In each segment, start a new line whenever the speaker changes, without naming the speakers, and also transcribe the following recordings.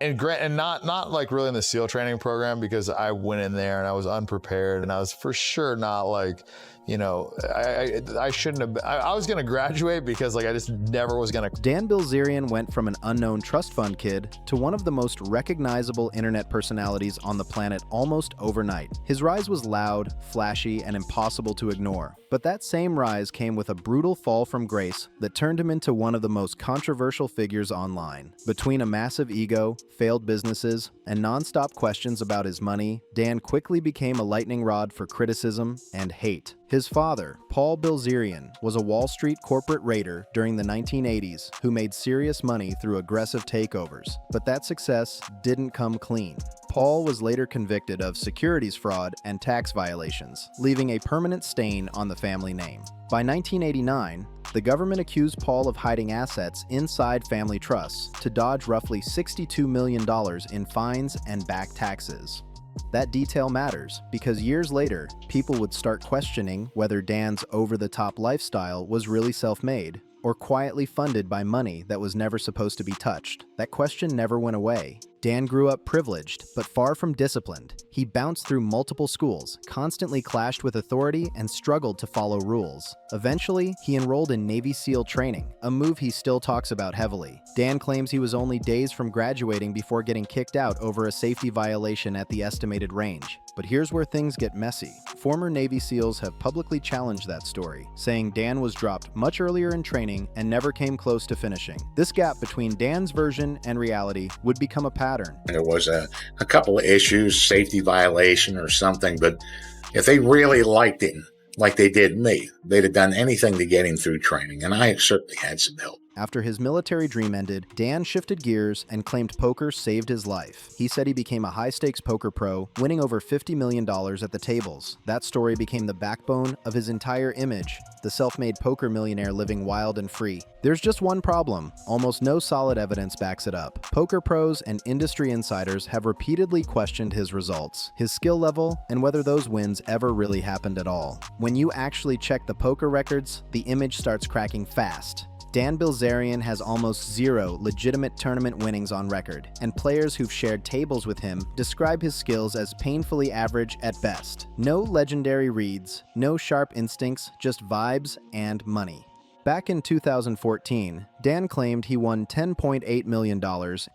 and not like really in the SEAL training program, because I went in there and I was unprepared, and I was for sure not like, you know, I shouldn't have. I was gonna graduate because like I just never was gonna.
Dan Bilzerian went from an unknown trust fund kid to one of the most recognizable internet personalities on the planet almost overnight. His rise was loud, flashy, and impossible to ignore. But that same rise came with a brutal fall from grace that turned him into one of the most controversial figures online. Between a massive ego, failed businesses, and non-stop questions about his money, Dan quickly became a lightning rod for criticism and hate. His father, Paul Bilzerian, was a Wall Street corporate raider during the 1980s who made serious money through aggressive takeovers. But that success didn't come clean. Paul was later convicted of securities fraud and tax violations, leaving a permanent stain on the family name. By 1989, the government accused Paul of hiding assets inside family trusts to dodge roughly $62 million in fines and back taxes. That detail matters because years later, people would start questioning whether Dan's over-the-top lifestyle was really self-made or quietly funded by money that was never supposed to be touched. That question never went away. Dan grew up privileged, but far from disciplined. He bounced through multiple schools, constantly clashed with authority, and struggled to follow rules. Eventually, he enrolled in Navy SEAL training, a move he still talks about heavily. Dan claims he was only days from graduating before getting kicked out over a safety violation at the estimated range. But here's where things get messy. Former Navy SEALs have publicly challenged that story, saying Dan was dropped much earlier in training and never came close to finishing. This gap between Dan's version and reality would become a pattern.
There was a couple of issues, safety violation or something, but if they really liked him like they did me, they'd have done anything to get him through training, and I certainly had some help.
After his military dream ended, Dan shifted gears and claimed poker saved his life. He said he became a high-stakes poker pro, winning over $50 million at the tables. That story became the backbone of his entire image, the self-made poker millionaire living wild and free. There's just one problem. Almost no solid evidence backs it up. Poker pros and industry insiders have repeatedly questioned his results, his skill level, and whether those wins ever really happened at all. When you actually check the poker records, the image starts cracking fast. Dan Bilzerian has almost zero legitimate tournament winnings on record, and players who've shared tables with him describe his skills as painfully average at best. No legendary reads, no sharp instincts, just vibes and money. Back in 2014, Dan claimed he won $10.8 million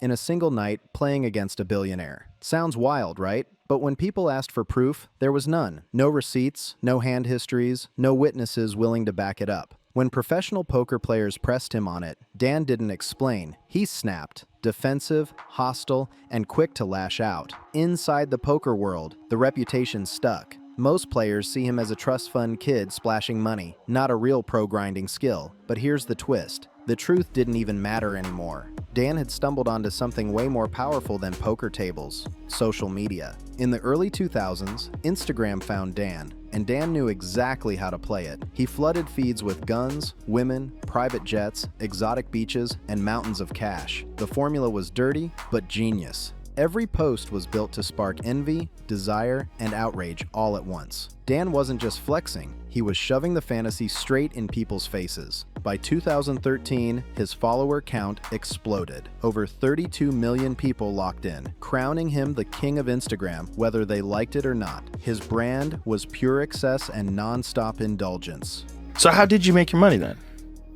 in a single night playing against a billionaire. Sounds wild, right? But when people asked for proof, there was none. No receipts, no hand histories, no witnesses willing to back it up. When professional poker players pressed him on it, Dan didn't explain. He snapped, defensive, hostile, and quick to lash out. Inside the poker world, the reputation stuck. Most players see him as a trust fund kid splashing money, not a real pro grinding skill. But here's the twist. The truth didn't even matter anymore. Dan had stumbled onto something way more powerful than poker tables: social media. In the early 2000s, Instagram found Dan, and Dan knew exactly how to play it. He flooded feeds with guns, women, private jets, exotic beaches, and mountains of cash. The formula was dirty, but genius. Every post was built to spark envy, desire, and outrage all at once. Dan wasn't just flexing, he was shoving the fantasy straight in people's faces. By 2013, his follower count exploded. Over 32 million people locked in, crowning him the king of Instagram, whether they liked it or not. His brand was pure excess and non-stop indulgence.
So how did you make your money then?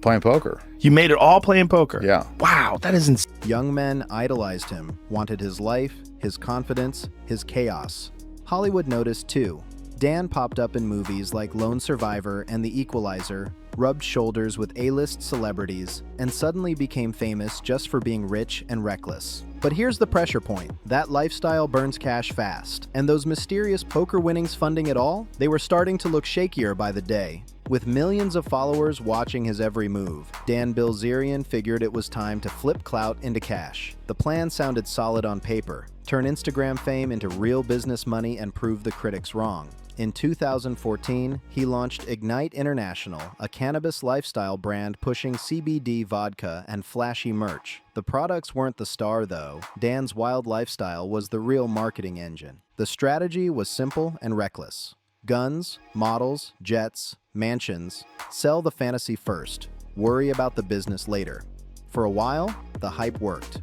Playing poker.
You made it all playing poker?
Yeah.
Wow, that is insane.
Young men idolized him, wanted his life, his confidence, his chaos. Hollywood noticed too. Dan popped up in movies like Lone Survivor and The Equalizer, rubbed shoulders with A-list celebrities, and suddenly became famous just for being rich and reckless. But here's the pressure point. That lifestyle burns cash fast, and those mysterious poker winnings funding it all, they were starting to look shakier by the day. With millions of followers watching his every move, Dan Bilzerian figured it was time to flip clout into cash. The plan sounded solid on paper: turn Instagram fame into real business money and prove the critics wrong. In 2014, he launched Ignite International, a cannabis lifestyle brand pushing CBD vodka and flashy merch. The products weren't the star though. Dan's wild lifestyle was the real marketing engine. The strategy was simple and reckless. Guns, models, jets, mansions. Sell the fantasy first. Worry about the business later. For a while, the hype worked.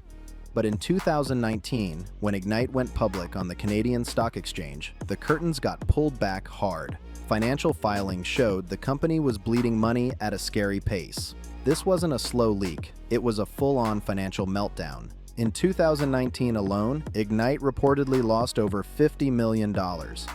But in 2019, when Ignite went public on the Canadian Stock Exchange, the curtains got pulled back hard. Financial filings showed the company was bleeding money at a scary pace. This wasn't a slow leak, it was a full-on financial meltdown. In 2019 alone, Ignite reportedly lost over $50 million.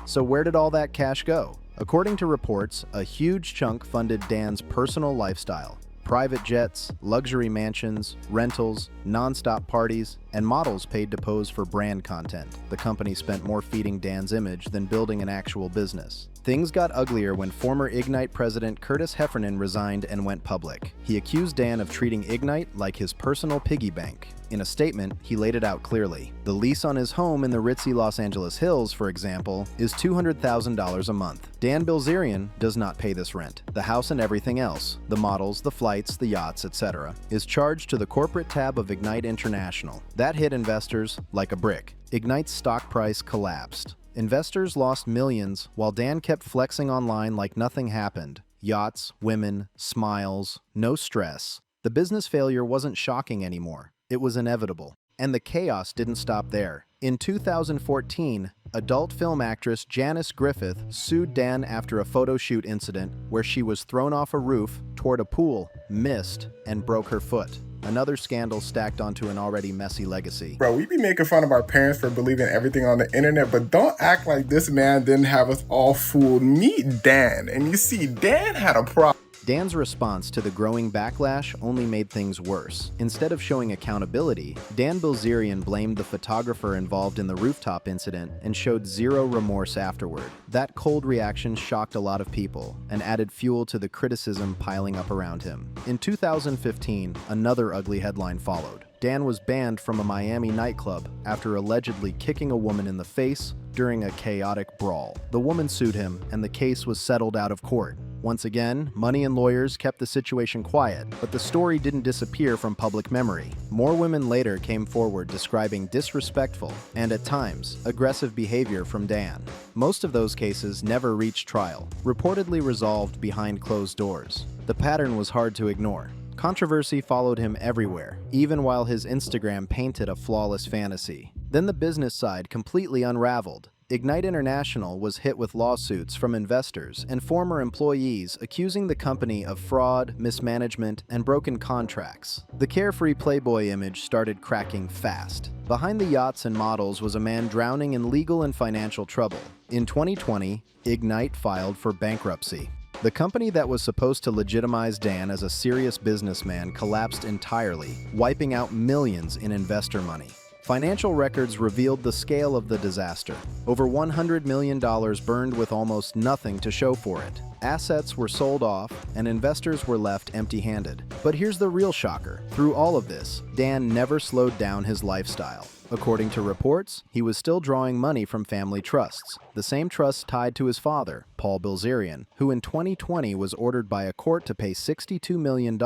So where did all that cash go? According to reports, a huge chunk funded Dan's personal lifestyle. Private jets, luxury mansions, rentals, non-stop parties, and models paid to pose for brand content. The company spent more feeding Dan's image than building an actual business. Things got uglier when former Ignite president Curtis Heffernan resigned and went public. He accused Dan of treating Ignite like his personal piggy bank. In a statement, he laid it out clearly. The lease on his home in the ritzy Los Angeles Hills, for example, is $200,000 a month. Dan Bilzerian does not pay this rent. The house and everything else, the models, the flights, the yachts, etc., is charged to the corporate tab of Ignite International. That hit investors like a brick. Ignite's stock price collapsed. Investors lost millions while Dan kept flexing online like nothing happened. Yachts, women, smiles, no stress. The business failure wasn't shocking anymore. It was inevitable. And the chaos didn't stop there. In 2014, adult film actress Janice Griffith sued Dan after a photo shoot incident where she was thrown off a roof toward a pool, missed, and broke her foot. Another scandal stacked onto an already messy legacy.
Bro, we be making fun of our parents for believing everything on the internet, but don't act like this man didn't have us all fooled. Meet Dan, and you see, Dan had a problem.
Dan's response to the growing backlash only made things worse. Instead of showing accountability, Dan Bilzerian blamed the photographer involved in the rooftop incident and showed zero remorse afterward. That cold reaction shocked a lot of people and added fuel to the criticism piling up around him. In 2015, another ugly headline followed. Dan was banned from a Miami nightclub after allegedly kicking a woman in the face during a chaotic brawl. The woman sued him, and the case was settled out of court. Once again, money and lawyers kept the situation quiet, but the story didn't disappear from public memory. More women later came forward describing disrespectful and, at times, aggressive behavior from Dan. Most of those cases never reached trial, reportedly resolved behind closed doors. The pattern was hard to ignore. Controversy followed him everywhere, even while his Instagram painted a flawless fantasy. Then the business side completely unraveled. Ignite International was hit with lawsuits from investors and former employees accusing the company of fraud, mismanagement, and broken contracts. The carefree playboy image started cracking fast. Behind the yachts and models was a man drowning in legal and financial trouble. In 2020, Ignite filed for bankruptcy. The company that was supposed to legitimize Dan as a serious businessman collapsed entirely, wiping out millions in investor money. Financial records revealed the scale of the disaster. Over $100 million burned with almost nothing to show for it. Assets were sold off, and investors were left empty-handed. But here's the real shocker. Through all of this, Dan never slowed down his lifestyle. According to reports, he was still drawing money from family trusts, the same trusts tied to his father, Paul Bilzerian, who in 2020 was ordered by a court to pay $62 million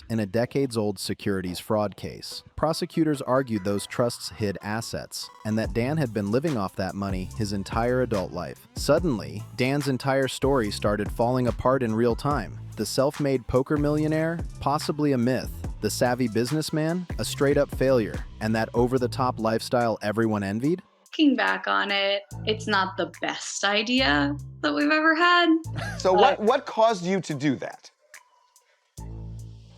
in a decades-old securities fraud case. Prosecutors argued those trusts hid assets, and that Dan had been living off that money his entire adult life. Suddenly, Dan's entire story started falling apart in real time. The self-made poker millionaire? Possibly a myth. The savvy businessman? A straight-up failure. And that over-the-top lifestyle everyone envied?
Looking back on it, it's not the best idea that we've ever had.
So what caused you to do that?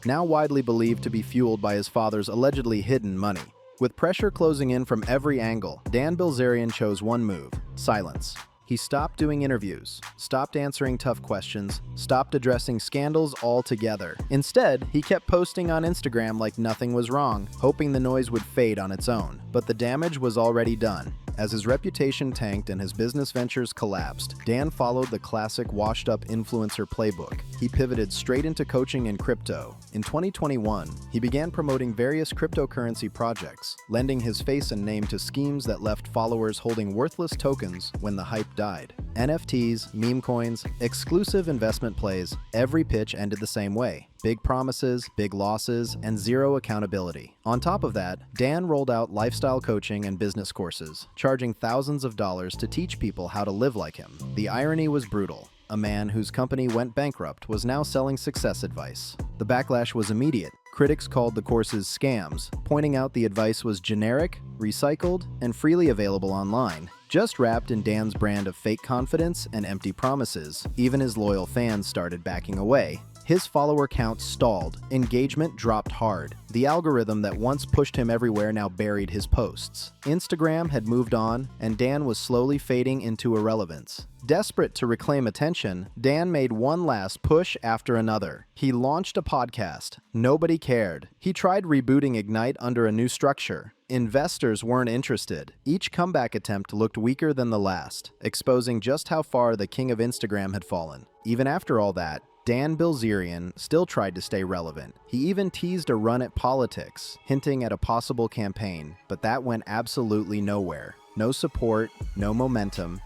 Now widely believed to be fueled by his father's allegedly hidden money. With pressure closing in from every angle, Dan Bilzerian chose one move: silence. He stopped doing interviews, stopped answering tough questions, stopped addressing scandals altogether. Instead, he kept posting on Instagram like nothing was wrong, hoping the noise would fade on its own. But the damage was already done. As his reputation tanked and his business ventures collapsed, Dan followed the classic washed-up influencer playbook. He pivoted straight into coaching in crypto. In 2021, he began promoting various cryptocurrency projects, lending his face and name to schemes that left followers holding worthless tokens when the hype died. NFTs, meme coins, exclusive investment plays, every pitch ended the same way. Big promises, big losses, and zero accountability. On top of that, Dan rolled out lifestyle coaching and business courses, charging thousands of dollars to teach people how to live like him. The irony was brutal. A man whose company went bankrupt was now selling success advice. The backlash was immediate. Critics called the courses scams, pointing out the advice was generic, recycled, and freely available online, just wrapped in Dan's brand of fake confidence and empty promises. Even his loyal fans started backing away. His follower count stalled, engagement dropped hard. The algorithm that once pushed him everywhere now buried his posts. Instagram had moved on, and Dan was slowly fading into irrelevance. Desperate to reclaim attention, Dan made one last push after another. He launched a podcast. Nobody cared. He tried rebooting Ignite under a new structure. Investors weren't interested. Each comeback attempt looked weaker than the last, exposing just how far the king of Instagram had fallen. Even after all that, Dan Bilzerian still tried to stay relevant. He even teased a run at politics, hinting at a possible campaign, but that went absolutely nowhere. No support, no momentum,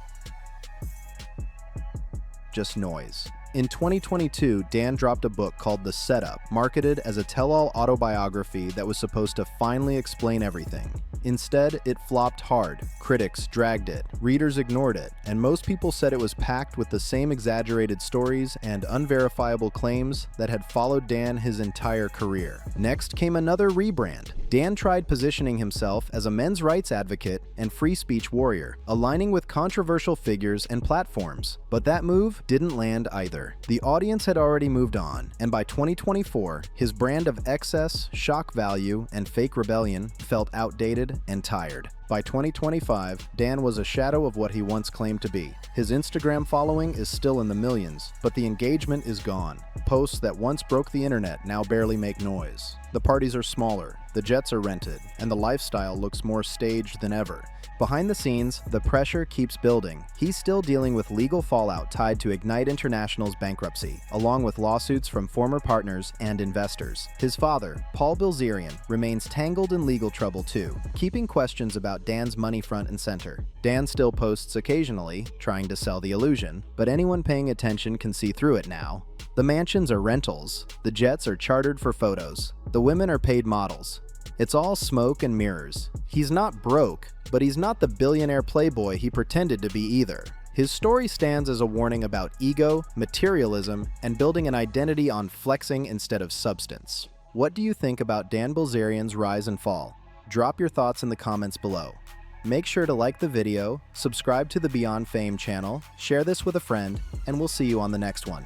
just noise. In 2022, Dan dropped a book called The Setup, marketed as a tell-all autobiography that was supposed to finally explain everything. Instead, it flopped hard. Critics dragged it, readers ignored it, and most people said it was packed with the same exaggerated stories and unverifiable claims that had followed Dan his entire career. Next came another rebrand. Dan tried positioning himself as a men's rights advocate and free speech warrior, aligning with controversial figures and platforms. But that move didn't land either. The audience had already moved on, and by 2024, his brand of excess, shock value, and fake rebellion felt outdated and tired. By 2025, Dan was a shadow of what he once claimed to be. His Instagram following is still in the millions, but the engagement is gone. Posts that once broke the internet now barely make noise. The parties are smaller, the jets are rented, and the lifestyle looks more staged than ever. Behind the scenes, the pressure keeps building. He's still dealing with legal fallout tied to Ignite International's bankruptcy, along with lawsuits from former partners and investors. His father, Paul Bilzerian, remains tangled in legal trouble too, keeping questions about Dan's money front and center. Dan still posts occasionally, trying to sell the illusion, but anyone paying attention can see through it now. The mansions are rentals, the jets are chartered for photos, the women are paid models. It's all smoke and mirrors. He's not broke, but he's not the billionaire playboy he pretended to be either. His story stands as a warning about ego, materialism, and building an identity on flexing instead of substance. What do you think about Dan Bilzerian's rise and fall? Drop your thoughts in the comments below. Make sure to like the video, subscribe to the BeyondFame channel, share this with a friend, and we'll see you on the next one.